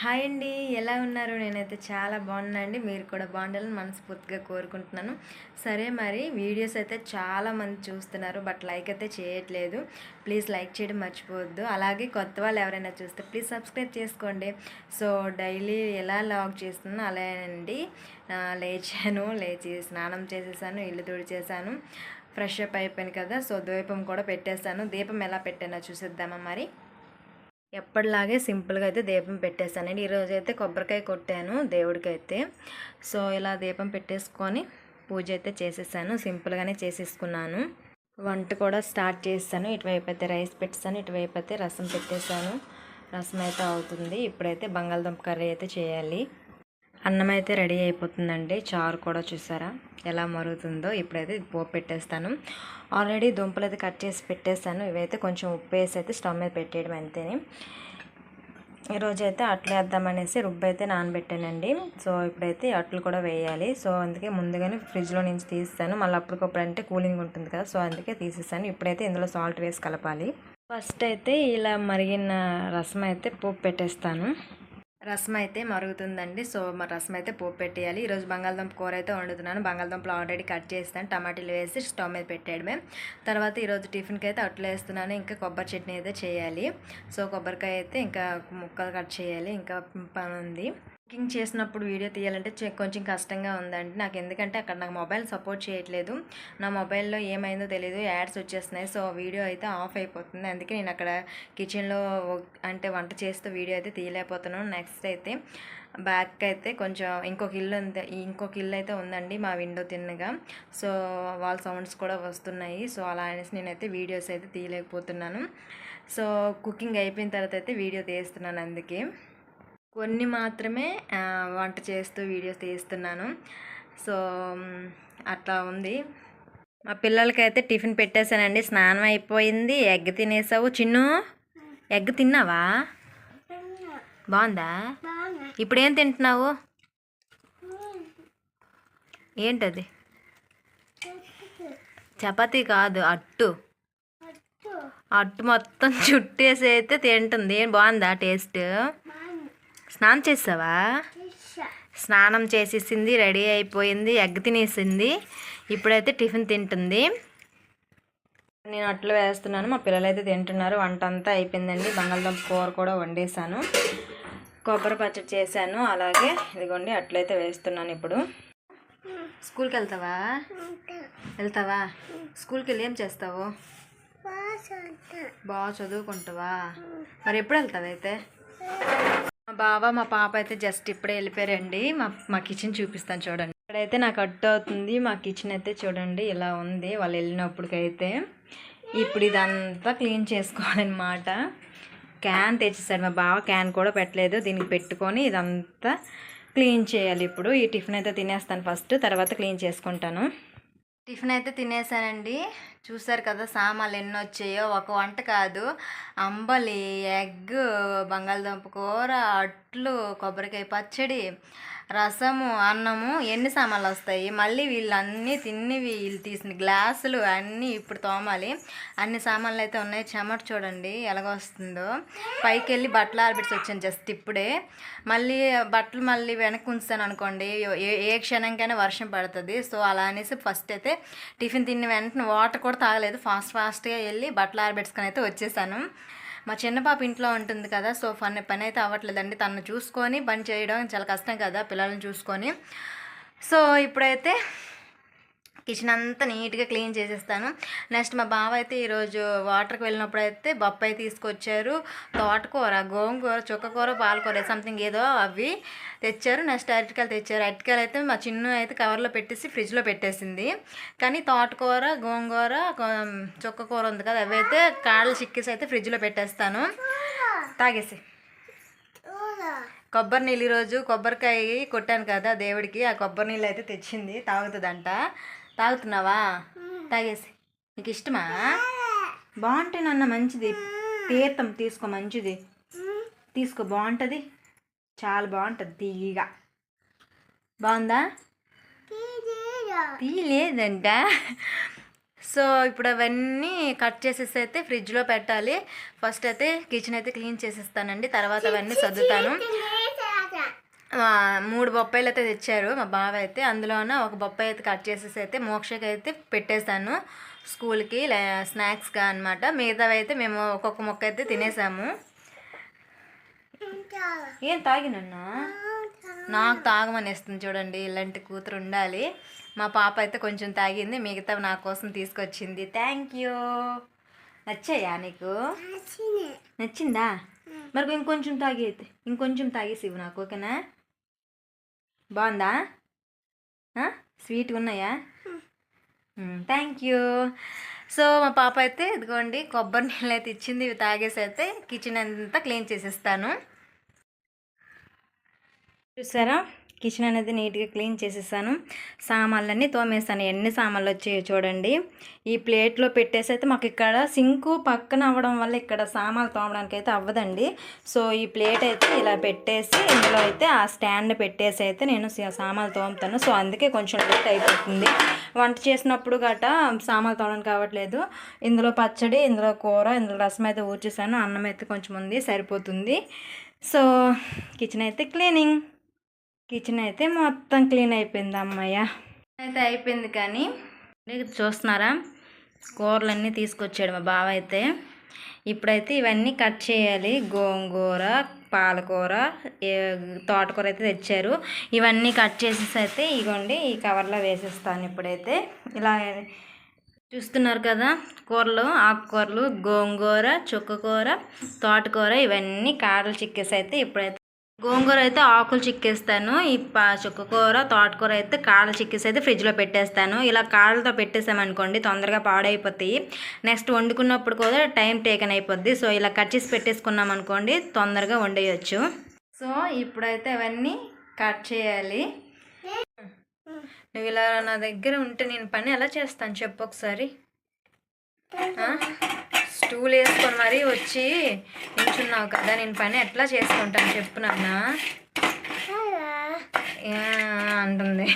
Hi అండి, ఎలా ఉన్నారు? నేనైతే చాలా బాగున్నా అండి. మీరు కూడా బాగుండాలని మనస్ఫూర్తిగా కోరుకుంటున్నాను. సరే, మరి వీడియోస్ అయితే చాలామంది చూస్తున్నారు, బట్ లైక్ అయితే చేయట్లేదు. ప్లీజ్ లైక్ చేయడం మర్చిపోవద్దు. అలాగే కొత్త వాళ్ళు ఎవరైనా చూస్తే ప్లీజ్ సబ్స్క్రైబ్ చేసుకోండి. సో డైలీ ఎలా లాగ్ చేస్తున్నా అలానండి. లేచి స్నానం చేసేసాను, ఇల్లు తుడిచేసాను, ఫ్రెష్ అప్ అయిపోయాను కదా. సో దీపం కూడా పెట్టేశాను. దీపం ఎలా పెట్టానో చూసేద్దామా మరి. ఎప్పటిలాగే సింపుల్గా అయితే దీపం పెట్టేశానండి. ఈరోజు అయితే కొబ్బరికాయ కొట్టాను దేవుడికి అయితే. సో ఇలా దీపం పెట్టేసుకొని పూజ అయితే చేసేసాను, సింపుల్గానే చేసేసుకున్నాను. వంట కూడా స్టార్ట్ చేస్తాను. ఇటువైపు అయితే రైస్ పెట్టేసాను, ఇటువైపు అయితే రసం పెట్టేశాను. రసం అయితే అవుతుంది. ఇప్పుడైతే బంగాళదుంప కర్రీ అయితే చేయాలి. అన్నం అయితే రెడీ అయిపోతుందండి. చారు కూడా చూసారా ఎలా మరుగుతుందో. ఇప్పుడైతే పోపు పెట్టేస్తాను. ఆల్రెడీ దుంపలు అయితే కట్ చేసి పెట్టేస్తాను. ఇవైతే కొంచెం ఉప్పు వేసి అయితే స్టవ్ మీద పెట్టేయడం అంతేని. ఈరోజు అయితే అట్లు వేద్దామనేసి రుబ్బు అయితే నానబెట్టానండి. సో ఇప్పుడైతే అట్లు కూడా వేయాలి. సో అందుకే ముందుగానే ఫ్రిడ్జ్లో నుంచి తీస్తాను. మళ్ళీ అప్పటికప్పుడు అంటే కూలింగ్ ఉంటుంది కదా, సో అందుకే తీసేసాను. ఇప్పుడైతే ఇందులో సాల్ట్ వేసి కలపాలి. ఫస్ట్ అయితే ఇలా మరిగిన రసం అయితే పోపు పెట్టేస్తాను. రసం అయితే మరుగుతుందండి. సో రసం అయితే పోపు పెట్టేయాలి. ఈరోజు బంగాళదుంప కూర అయితే వండుతున్నాను. బంగాళదుంపలు ఆల్రెడీ కట్ చేస్తాను, టమాటీలు వేసి స్టవ్ మీద పెట్టేయడమే. తర్వాత ఈరోజు టిఫిన్కి అయితే అట్లు వేస్తున్నాను. ఇంకా కొబ్బరి చట్నీ అయితే చేయాలి. సో కొబ్బరికాయ అయితే ఇంకా ముక్కలు కట్ చేయాలి, ఇంకా పని ఉంది. కుకింగ్ చేసినప్పుడు వీడియో తీయాలంటే కొంచెం కష్టంగా ఉందండి నాకు. ఎందుకంటే అక్కడ నాకు మొబైల్ సపోర్ట్ చేయట్లేదు. నా మొబైల్లో ఏమైందో తెలియదు, యాడ్స్ వచ్చేస్తున్నాయి. సో వీడియో అయితే ఆఫ్ అయిపోతుంది. అందుకే నేను అక్కడ కిచెన్లో అంటే వంట చేస్తూ వీడియో అయితే తీయలేకపోతున్నాను. నెక్స్ట్ అయితే బ్యాక్ అయితే కొంచెం ఇంకొక ఇల్లు అయితే ఉందండి మా విండో తిన్నగా. సో వాళ్ళ సౌండ్స్ కూడా వస్తున్నాయి. సో అలా అనేసి నేనైతే వీడియోస్ అయితే తీయలేకపోతున్నాను. సో కుకింగ్ అయిపోయిన తర్వాత అయితే వీడియో తీస్తున్నాను. అందుకే కొన్ని మాత్రమే వంట చేస్తూ వీడియోస్ తీస్తున్నాను. సో అట్లా ఉంది. మా పిల్లలకైతే టిఫిన్ పెట్టేశానండి. స్నానం అయిపోయింది. ఎగ్ తినేసావు చిన్ను? ఎగ్ తిన్నావా? బాగుందా? ఇప్పుడు ఏం తింటున్నావు? ఏంటది? చపాతీ కాదు, అట్టు. అట్టు మొత్తం చుట్టేసి అయితే తింటుంది. ఏం బాగుందా టేస్ట్? స్నానం చేసావా? స్నానం చేసేసింది, రెడీ అయిపోయింది, ఎగ్ తినేసింది. ఇప్పుడైతే టిఫిన్ తింటుంది. నేను అట్లు వేస్తున్నాను, మా పిల్లలు అయితే తింటున్నారు. వంట అంతా అయిపోయిందండి. బంగాళదుంప కూర కూడా వండేసాను, కొబ్బరి పచ్చడి చేశాను. అలాగే ఇదిగోండి అట్లయితే వేస్తున్నాను. ఇప్పుడు స్కూల్కి వెళ్తావా? స్కూల్కి వెళ్ళి ఏం చేస్తావు? బాగా చదువుకుంటావా? మరి ఎప్పుడు వెళ్తావు అయితే? మా బావ మా పాప అయితే జస్ట్ ఇప్పుడే వెళ్ళిపోయారండి. మా కిచెన్ చూపిస్తాను చూడండి. ఇక్కడైతే నాకు అడ్డు అవుతుంది. మా కిచెన్ అయితే చూడండి ఇలా ఉంది వాళ్ళు వెళ్ళినప్పటికైతే. ఇప్పుడు ఇదంతా క్లీన్ చేసుకోవాలన్నమాట. క్యాన్ తెచ్చేసాడు మా బావ, క్యాన్ కూడా పెట్టలేదు. దీనికి పెట్టుకొని ఇదంతా క్లీన్ చేయాలి. ఇప్పుడు ఈ టిఫిన్ అయితే తినేస్తాను ఫస్ట్, తర్వాత క్లీన్ చేసుకుంటాను. టిఫిన్ అయితే తినేసానండి. చూసారు కదా సామాన్లు ఎన్ని వచ్చాయో. ఒక వంట కాదు, అంబలి, ఎగ్, బంగాళదుంప కూర, అట్లు, కొబ్బరికాయ పచ్చడి, రసము, అన్నము, ఎన్ని సామాన్లు వస్తాయి. మళ్ళీ వీళ్ళన్నీ వీళ్ళు తీసిన గ్లాసులు అన్నీ ఇప్పుడు తోమాలి. అన్ని సామాన్లు అయితే ఉన్నాయి. చెమట చూడండి ఎలాగొస్తుందో. పైకి వెళ్ళి బట్టలు ఆరబెట్టి వచ్చాను జస్ట్ ఇప్పుడే. మళ్ళీ బట్టలు మళ్ళీ వెనక్కి ఉంచాను అనుకోండి, ఏ క్షణంకైనా వర్షం పడుతుంది. సో అలా అనేసి ఫస్ట్ అయితే టిఫిన్ తిన్న వెంటనే వాటర్ కూడా తాగలేదు, ఫాస్ట్గా వెళ్ళి బట్టలు ఆరబెట్టుకొని అయితే వచ్చేసాను. మా చిన్న పాప ఇంట్లో ఉంటుంది కదా, సో పని అయితే అవ్వట్లేదండి. తను చూసుకొని పని చేయడం చాలా కష్టం కదా పిల్లల్ని చూసుకొని. సో ఇప్పుడైతే కిచెన్ అంతా నీట్గా క్లీన్ చేసేస్తాను. నెక్స్ట్ మా బావ అయితే ఈరోజు వాటర్కి వెళ్ళినప్పుడు అయితే బొప్పాయి తీసుకొచ్చారు, తోటకూర, గోంగూర, చుక్కకూర, పాలకూర సంథింగ్ ఏదో అవి తెచ్చారు. నెక్స్ట్ అరటికాయలు తెచ్చారు. అరటికాయలు అయితే మా చిన్ను అయితే కవర్లో పెట్టేసి ఫ్రిడ్జ్లో పెట్టేసింది. కానీ తోటకూర, గోంగూర, చుక్కకూర ఉంది కదా, అవి అయితే కాళ్ళు చిక్కేసి అయితే ఫ్రిడ్జ్లో పెట్టేస్తాను. తాగేసి కొబ్బరి నీళ్ళు ఈరోజు కొబ్బరికాయ కొట్టాను కదా దేవుడికి, ఆ కొబ్బరి నీళ్ళు అయితే తెచ్చింది, తాగుతుందంట. తాగుతున్నావా? తాగేసి. నీకు ఇష్టమా? బాగుంటేనన్న మంచిది, తీర్థం తీసుకో, మంచిది తీసుకో, బాగుంటుంది, చాలా బాగుంటుంది తీయగా. బాగుందా? తీయలేదంట. సో ఇప్పుడు అవన్నీ కట్ చేసేసి అయితే ఫ్రిడ్జ్లో పెట్టాలి. ఫస్ట్ అయితే కిచెన్ అయితే క్లీన్ చేసేస్తానండి, తర్వాత అవన్నీ సర్దుతాను. 3 బొప్పాయిలు అయితే తెచ్చారు మా బావ అయితే. అందులోన ఒక బొప్పాయి అయితే కట్ చేసేసి అయితే మోక్షకి అయితే పెట్టేశాను స్కూల్కి స్నాక్స్గా అనమాట. మిగతావి అయితే మేము ఒక్కొక్క మొక్క అయితే తినేసాము. ఏం తాగినన్నా నాకు తాగమనేస్తుంది చూడండి. ఇలాంటి కూతురు ఉండాలి. మా పాప అయితే కొంచెం తాగింది, మిగతా నా కోసం తీసుకొచ్చింది. Thank you. నచ్చాయా నీకు? నచ్చిందా? మరి ఇంకొంచెం తాగి అయితే ఇంకొంచెం తాగేసి ఇవ్వు నాకు, ఓకేనా? బాగుందా? స్వీట్గా ఉన్నాయా? Thank you. సో మా పాప అయితే ఇదిగోండి కొబ్బరి నీళ్ళు అయితే ఇచ్చింది. ఇవి తాగేసి అయితే కిచెన్ అంతా క్లీన్ చేసేస్తాను. చూసారా, కిచెన్ అనేది నీట్గా క్లీన్ చేసేసాను. సామాన్లన్నీ తోమేస్తాను. ఎన్ని సామాన్లు వచ్చాయో చూడండి. ఈ ప్లేట్లో పెట్టేసి అయితే మాకు ఇక్కడ సింకు పక్కన అవ్వడం వల్ల ఇక్కడ సామాన్లు తోమడానికి అయితే అవ్వదండి. సో ఈ ప్లేట్ అయితే ఇలా పెట్టేసి ఇందులో అయితే ఆ స్టాండ్ పెట్టేసి అయితే నేను సామాన్లు తోముతాను. సో అందుకే కొంచెం లేట్ అయిపోతుంది. వంట చేసినప్పుడు గట్రా సామాన్లు తోమడానికి కావట్లేదు. ఇందులో పచ్చడి, ఇందులో కూర, ఇందులో రసం అయితే ఊడ్చేసాను. అన్నం అయితే కొంచెం ఉంది, సరిపోతుంది. సో కిచెన్ అయితే కిచెన్ అయితే మొత్తం క్లీన్ అయిపోయింది. అమ్మయ్య అయితే అయిపోయింది. కానీ చూస్తున్నారా, కూరలన్నీ తీసుకొచ్చాడు మా బావ అయితే. ఇప్పుడైతే ఇవన్నీ కట్ చేయాలి. గోంగూర, పాలకూర, తోటకూర అయితే తెచ్చారు. ఇవన్నీ కట్ చేసేసి అయితే ఇగోండి ఈ కవర్లో వేసేస్తాను. ఇప్పుడైతే ఇలా చూస్తున్నారు కదా, కూరలు, ఆకుకూరలు, గోంగూర, చుక్కకూర, తోటకూర, ఇవన్నీ కాడలు చిక్కేసి అయితే ఇప్పుడైతే గోంగూర అయితే ఆకులు చిక్కేస్తాను. ఈ చుక్కకూర, తోటకూర అయితే కాడలు చిక్కేసి అయితే ఫ్రిడ్జ్లో పెట్టేస్తాను. ఇలా కాడలతో పెట్టేసామనుకోండి తొందరగా పాడైపోతాయి. నెక్స్ట్ వండుకున్నప్పుడు కూడా టైం టేకన్ అయిపోద్ది. సో ఇలా కట్ చేసి పెట్టేసుకున్నాం అనుకోండి తొందరగా వండేయచ్చు. సో ఇప్పుడైతే అవన్నీ కట్ చేయాలి. నువ్వు ఇలా నా దగ్గర ఉంటే నేను పని ఎలా చేస్తాను చెప్పు ఒకసారి. స్టూల్ వేసుకొని మరీ వచ్చి నిల్చున్నావు కదా, నేను పని ఎట్లా చేసుకుంటాను చెప్పు నాన్న అంటుంది.